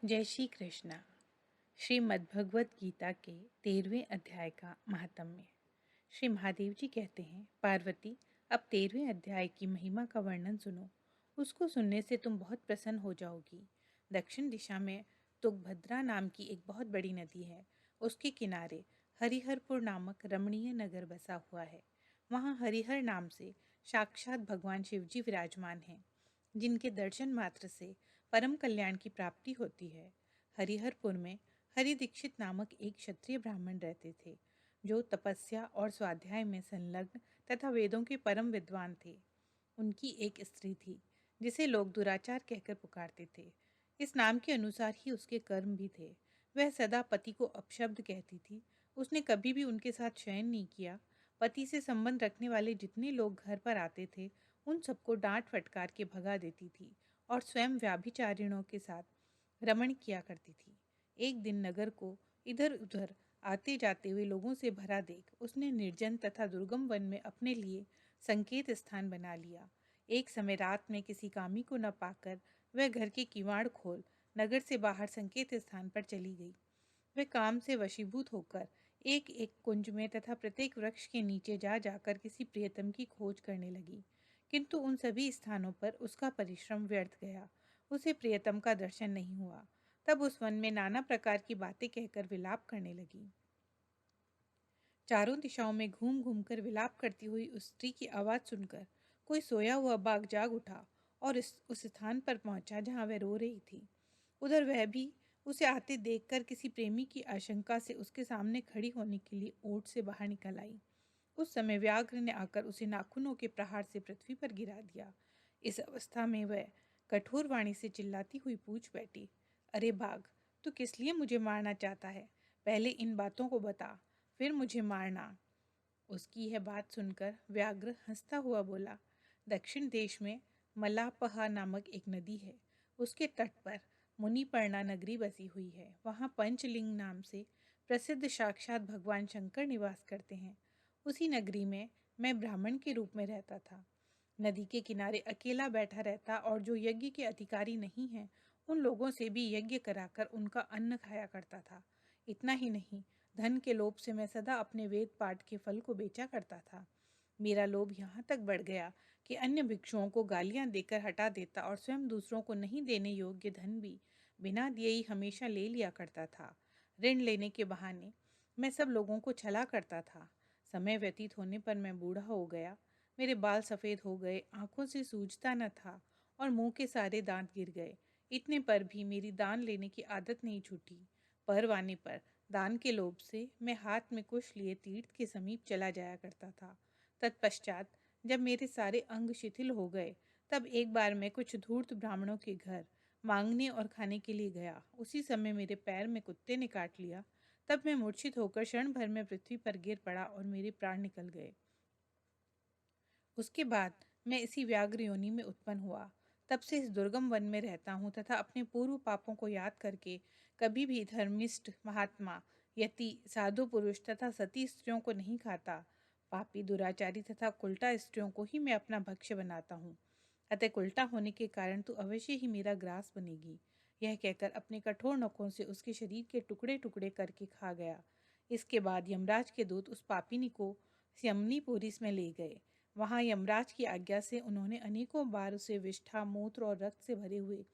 जय श्री कृष्णा। श्रीमद्भगवत गीता के 13वें अध्याय का महात्म्य। श्री महादेव जी कहते हैं, पार्वती, अब 13वें अध्याय की महिमा का वर्णन सुनो। उसको सुनने से तुम बहुत प्रसन्न हो जाओगी। दक्षिण दिशा में तुंगभद्रा नाम की एक बहुत बड़ी नदी है। उसके किनारे हरिहरपुर नामक रमणीय नगर बसा हुआ है। वहाँ हरिहर नाम से साक्षात भगवान शिवजी विराजमान हैं, जिनके दर्शन मात्र से परम कल्याण की प्राप्ति होती है। हरिहरपुर में हरि दीक्षित नामक एक क्षत्रिय ब्राह्मण रहते थे, जो तपस्या और स्वाध्याय में संलग्न तथा वेदों के परम विद्वान थे। उनकी एक स्त्री थी, जिसे लोग दुराचार कहकर पुकारते थे। इस नाम के अनुसार ही उसके कर्म भी थे। वह सदा पति को अपशब्द कहती थी। उसने कभी भी उनके साथ शयन नहीं किया। पति से संबंध रखने वाले जितने लोग घर पर आते थे, उन सबको डांट फटकार के भगा देती थी और स्वयं व्याभिचारिणों के साथ रमण किया करती थी। एक दिन नगर को इधर उधर आते जाते हुए लोगों से भरा देख उसने निर्जन तथा दुर्गम वन में अपने लिए संकेत स्थान बना लिया। एक समय रात में किसी कामी को न पाकर वह घर के किवाड़ खोल नगर से बाहर संकेत स्थान पर चली गई। वह काम से वशीभूत होकर एक एक कुंज में तथा प्रत्येक वृक्ष के नीचे जा जाकर किसी प्रियतम की खोज करने लगी, किंतु उन सभी स्थानों पर उसका परिश्रम व्यर्थ गया। उसे प्रियतम का दर्शन नहीं हुआ। तब उस वन में नाना प्रकार की बातें कहकर विलाप करने लगी। चारों दिशाओं में घूम घूम कर विलाप करती हुई उस स्त्री की आवाज सुनकर कोई सोया हुआ बाघ जाग उठा और उस स्थान पर पहुंचा जहां वह रो रही थी। उधर वह भी उसे आते देखकर किसी प्रेमी की आशंका से उसके सामने खड़ी होने के लिए ओट से बाहर निकल आई। उस समय व्याघ्र ने आकर उसे नाखूनों के प्रहार से पृथ्वी पर गिरा दिया। इस अवस्था में वह कठोर वाणी से चिल्लाती हुई पूछ बैठी, अरे बाघ, तू किस लिए मुझे मारना चाहता है? पहले इन बातों को बता, फिर मुझे मारना। उसकी यह बात सुनकर व्याघ्र हंसता हुआ बोला, दक्षिण देश में मलापहा नामक एक नदी है। उसके तट पर मुनिपर्णा नगरी बसी हुई है। वहाँ पंचलिंग नाम से प्रसिद्ध साक्षात भगवान शंकर निवास करते हैं। उसी नगरी में मैं ब्राह्मण के रूप में रहता था। नदी के किनारे अकेला बैठा रहता और जो यज्ञ के अधिकारी नहीं हैं, उन लोगों से भी यज्ञ कराकर उनका अन्न खाया करता था। इतना ही नहीं, धन के लोभ से मैं सदा अपने वेद पाठ के फल को बेचा करता था। मेरा लोभ यहाँ तक बढ़ गया कि अन्य भिक्षुओं को गालियां देकर हटा देता और स्वयं दूसरों को नहीं देने योग्य धन भी बिना दिए ही हमेशा ले लिया करता था। ऋण लेने के बहाने मैं सब लोगों को छला करता था। समय व्यतीत होने पर मैं बूढ़ा हो गया। मेरे बाल सफ़ेद हो गए, आंखों से सूझता न था और मुंह के सारे दांत गिर गए। इतने पर भी मेरी दान लेने की आदत नहीं छूटी। पर्व आने पर दान के लोभ से मैं हाथ में कुश लिए तीर्थ के समीप चला जाया करता था। तत्पश्चात जब मेरे सारे अंग शिथिल हो गए, तब एक बार मैं कुछ धूर्त ब्राह्मणों के घर मांगने और खाने के लिए गया। उसी समय मेरे पैर में कुत्ते ने काट लिया। तब मैं मूर्छित होकर क्षण भर में पृथ्वी पर गिर पड़ा और मेरे प्राण निकल गए। उसके बाद मैं इसी व्याघ्र योनि में उत्पन्न हुआ। तब से इस दुर्गम वन में रहता हूँ तथा अपने पूर्व पापों को याद करके कभी भी धर्मिष्ठ महात्मा, यति, साधु पुरुष तथा सती स्त्रियों को नहीं खाता। पापी, दुराचारी तथा कुल्टा स्त्रियों को ही मैं अपना भक्ष्य बनाता हूँ। अतः कुल्टा होने के कारण तू अवश्य ही मेरा ग्रास बनेगी। यह कहकर अपने कठोर नखों से उसके शरीर के टुकड़े टुकड़े करके खा गया। इसके बाद यमराज के दूत उस पापिनी को यमनीपुरी में ले गए। वहां यमराज की आज्ञा से उन्होंने अनेकों बार उसे विष्ठा, मूत्र और रक्त से भरे हुए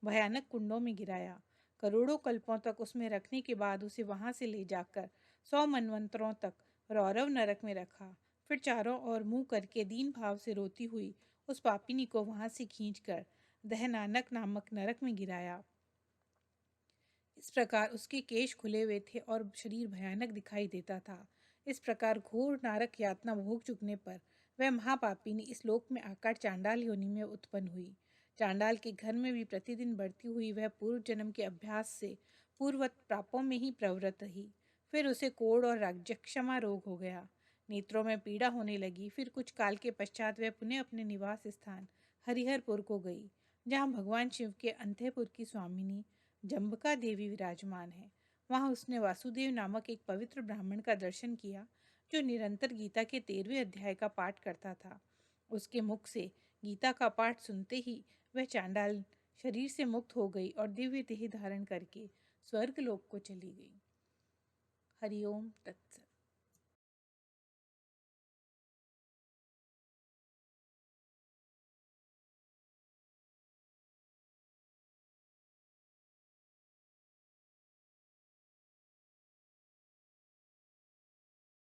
भयानक कुंडों में गिराया। करोड़ों कल्पों तक उसमें रखने के बाद उसे वहां से ले जाकर 100 मनवंतरों तक रौरव नरक में रखा। फिर चारों ओर मुंह करके दीन भाव से रोती हुई उस पापिनी को वहां से खींचकर दहनानक नामक नरक में गिराया। इस प्रकार उसके केश खुले हुए थे और शरीर भयानक दिखाई देता था। इस प्रकार घोर नारक यातना भोग चुकने पर वह महापापिनी इस लोक में आकर चांडाल योनि में उत्पन्न हुई। चांडाल के घर में भी प्रतिदिन बढ़ती हुई वह पूर्व जन्म के अभ्यास से पूर्ववत पापों में ही प्रवृत्त रही। फिर उसे कोढ़ और रक्तक्षमा रोग हो गया। नेत्रों में पीड़ा होने लगी। फिर कुछ काल के पश्चात वह पुनः अपने निवास स्थान हरिहरपुर को गई, जहाँ भगवान शिव के अंतःपुर की स्वामिनी जम्बका देवी विराजमान है। वहां उसने वासुदेव नामक एक पवित्र ब्राह्मण का दर्शन किया, जो निरंतर गीता के 13वें अध्याय का पाठ करता था। उसके मुख से गीता का पाठ सुनते ही वह चांडाल शरीर से मुक्त हो गई और दिव्य देह धारण करके स्वर्गलोक को चली गई। हरिओम तत्सत।